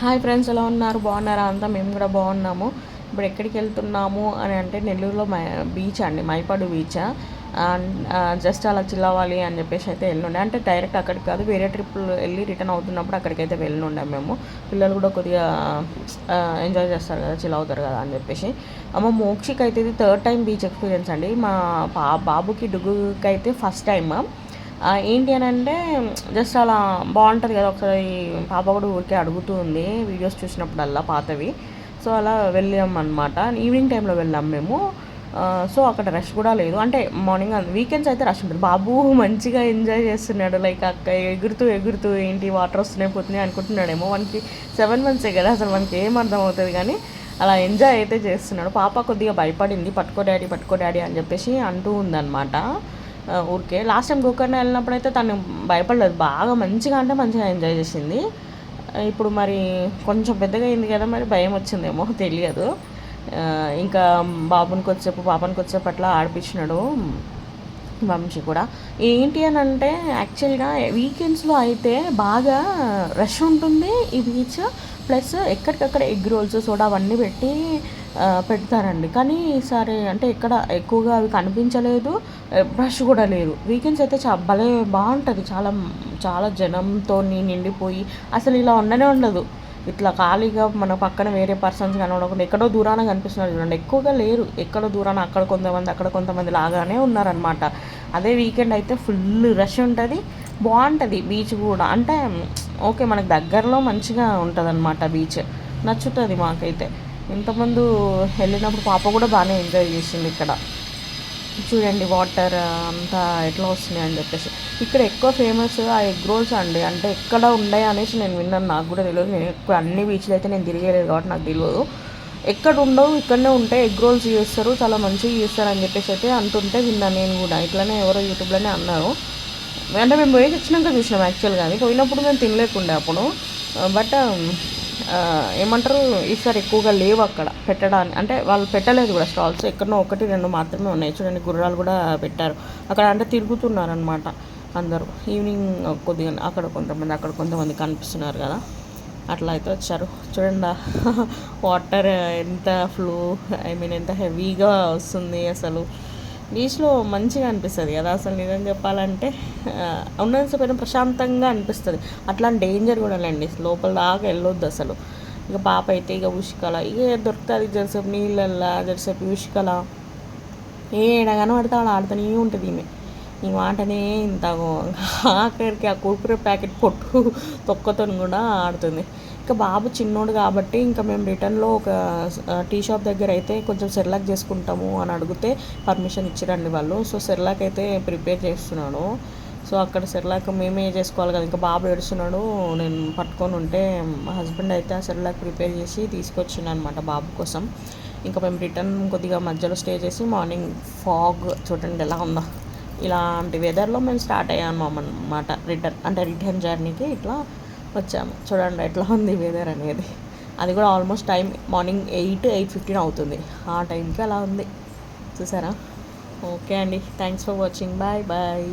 Hi friends, ఎలా ఉన్నారు? బాగున్నారా? అంతా మేము కూడా బాగున్నాము. ఇప్పుడు ఎక్కడికి వెళ్తున్నాము అని అంటే నెల్లూరులో బీచ్ అండి, మైపాడు బీచ్. జస్ట్ అలా చిల్ అవ్వాలి అని చెప్పేసి అయితే వెళ్ళుండే. అంటే డైరెక్ట్ అక్కడికి కాదు, వేరే ట్రిప్ వెళ్ళి రిటర్న్ అవుతున్నప్పుడు అక్కడికైతే వెళ్ళుండే మేము. పిల్లలు కూడా కొద్దిగా ఎంజాయ్ చేస్తారు కదా, చిల్ అవుతారు కదా అని చెప్పేసి. మోక్షికి అయితే ఇది థర్డ్ టైం బీచ్ ఎక్స్పీరియన్స్ అండి. మా బాబుకి డుగుకి అయితే ఫస్ట్ టైమ్. ఏంటి అని అంటే జస్ట్ అలా బాగుంటుంది కదా. ఒకసారి పాప కూడా ఊరికే అడుగుతూ ఉంది వీడియోస్ చూసినప్పుడల్లా పాతవి. సో అలా వెళ్ళాం అనమాట. ఈవినింగ్ టైంలో వెళ్ళాం మేము. సో అక్కడ రష్ కూడా లేదు. అంటే మార్నింగ్ వీకెండ్స్ అయితే రష్ ఉంటుంది. బాబు మంచిగా ఎంజాయ్ చేస్తున్నాడు. లైక్ అక్క ఎగురుతూ ఎగురుతూ ఏంటి వాటర్ వస్తున్నాయి పోతున్నాయి అనుకుంటున్నాడేమో. మనకి 7 months కదా, అసలు మనకి ఏం అర్థం అవుతుంది కానీ అలా ఎంజాయ్ అయితే చేస్తున్నాడు. పాప కొద్దిగా భయపడింది, పట్టుకో డాడీ అని చెప్పేసి అంటూ ఉందన్నమాట. ఊరికే లాస్ట్ టైం గోకర్ణ వెళ్ళినప్పుడు అయితే తను భయపడలేదు, బాగా మంచిగా అంటే మంచిగా ఎంజాయ్ చేసింది. ఇప్పుడు మరి కొంచెం పెద్దగా అయింది కదా, మరి భయం వచ్చిందేమో తెలియదు. ఇంకా బాబునికి వచ్చేపు పాపనికి వచ్చేపు అట్లా ఆడిపించినాడు వంశీ కూడా. ఏంటి అని అంటే యాక్చువల్గా వీకెండ్స్లో అయితే బాగా రష్ ఉంటుంది ఈ బీచ్. ప్లస్ ఎక్కడికక్కడ ఎగ్ రోల్స్ సోడా అవన్నీ పెడతారండి. కానీ ఈసారి అంటే ఎక్కడ ఎక్కువగా అవి కనిపించలేదు, రష్ కూడా లేదు. వీకెండ్స్ అయితే భలే బాగుంటుంది. చాలా చాలా జనంతో నిండిపోయి అసలు ఇలా ఉండనే ఉండదు. ఇట్లా ఖాళీగా మన పక్కన వేరే పర్సన్స్ కనబడకుండా ఎక్కడో దూరాన కనిపిస్తున్నారు చూడండి. ఎక్కువగా లేరు, ఎక్కడో దూరాన అక్కడ కొంతమంది అక్కడ కొంతమంది లాగానే ఉన్నారనమాట. అదే వీకెండ్ అయితే ఫుల్ రష్ ఉంటుంది, బాగుంటుంది బీచ్ కూడా. అంటే ఓకే, మనకు దగ్గరలో మంచిగా ఉంటుంది అనమాట బీచ్. నచ్చుతుంది మాకైతే. ఇంతకుముందు వెళ్ళినప్పుడు పాప కూడా బాగానే ఎంజాయ్ చేసింది. ఇక్కడ చూడండి వాటర్ అంతా ఎట్లా వస్తున్నాయి అని చెప్పేసి. ఇక్కడ ఎక్కువ ఫేమస్ ఆ ఎగ్ రోల్స్ అండి. అంటే ఎక్కడ ఉన్నాయి అనేసి నేను విన్నాను, నాకు కూడా తెలియదు. నేను ఎక్కువ అన్ని బీచ్లు అయితే నేను తిరిగేలేదు కాబట్టి నాకు తెలియదు. ఎక్కడ ఉండవు, ఇక్కడనే ఉంటాయి. ఎగ్ రోల్స్ చేస్తారు, చాలా మంచిగా చేస్తారు అని చెప్పేసి అయితే అంటుంటే విన్నాను నేను కూడా. ఇట్లానే ఎవరో యూట్యూబ్లోనే అన్నారు. అంటే మేము పోయి వచ్చినాక చూసినాం యాక్చువల్గా. అది పోయినప్పుడు మేము తినలేకుండే అప్పుడు. బట్ ఏమంటారు, ఈసారి ఎక్కువగా లేవు అక్కడ పెట్టడానికి. అంటే వాళ్ళు పెట్టలేదు కూడా స్టాల్స్, ఎక్కడనో 1-2 మాత్రమే ఉన్నాయి. చూడండి గుర్రాలు కూడా పెట్టారు అక్కడ. అంటే తిరుగుతున్నారనమాట అందరూ. ఈవినింగ్ కొద్దిగా అక్కడ కొంతమంది కనిపిస్తున్నారు కదా, అట్లా అయితే వచ్చారు. చూడండి వాటర్ ఎంత ఫ్లో, ఎంత హెవీగా వస్తుంది. అసలు బీచ్లో మంచిగా అనిపిస్తుంది కదా. అసలు నిజం చెప్పాలంటే ఉన్నంతసేపు ప్రశాంతంగా అనిపిస్తుంది. అట్లాంటి డేంజర్ కూడా లేండి, లోపల దాకా వెళ్ళొద్దు అసలు. ఇక పాప అయితే ఇక ఉష్కల ఇక దొరుకుతుంది జరసేపు నీళ్ళల్లా, జరసేపు ఉష్కల ఏడగానో పడితే ఆడ ఆడుతూనే ఉంటుంది ఈమె. ఈ మాటనే ఇంత ఆఖరికి ఆ కుర్కురే ప్యాకెట్ పొట్టు తొక్కతో కూడా ఆడుతుంది. ఇంకా బాబు చిన్నోడు కాబట్టి ఇంకా మేము రిటర్న్లో ఒక టీ షాప్ దగ్గర అయితే కొంచెం సెర్లాక్ చేసుకుంటాము అని అడిగితే పర్మిషన్ ఇచ్చిరండి వాళ్ళు. సో సెర్లాక్ అయితే ప్రిపేర్ చేస్తున్నాను. సో అక్కడ సెర్లాక్ మేమే చేసుకోవాలి కదా. ఇంకా బాబు ఏడుస్తున్నాడు, నేను పట్టుకొని ఉంటే మా హస్బెండ్ అయితే ఆ సెర్లాక్ ప్రిపేర్ చేసి తీసుకొచ్చిండు అనమాట బాబు కోసం. ఇంకా మేము రిటర్న్ కొద్దిగా మధ్యలో స్టే చేసి మార్నింగ్ ఫాగ్ చూడండి ఎలా ఉందో. ఇలాంటి వెదర్లో మేము స్టార్ట్ అయ్యాము అన్నమాట. రిటర్న్ జర్నీకి ఇట్లా వచ్చాము. చూడండి ఎట్లా ఉంది వెదర్ అనేది. అది కూడా ఆల్మోస్ట్ టైం మార్నింగ్ 8-8:15 అవుతుంది. ఆ టైంకి అలా ఉంది, చూసారా. ఓకే అండి, thanks for watching. Bye bye.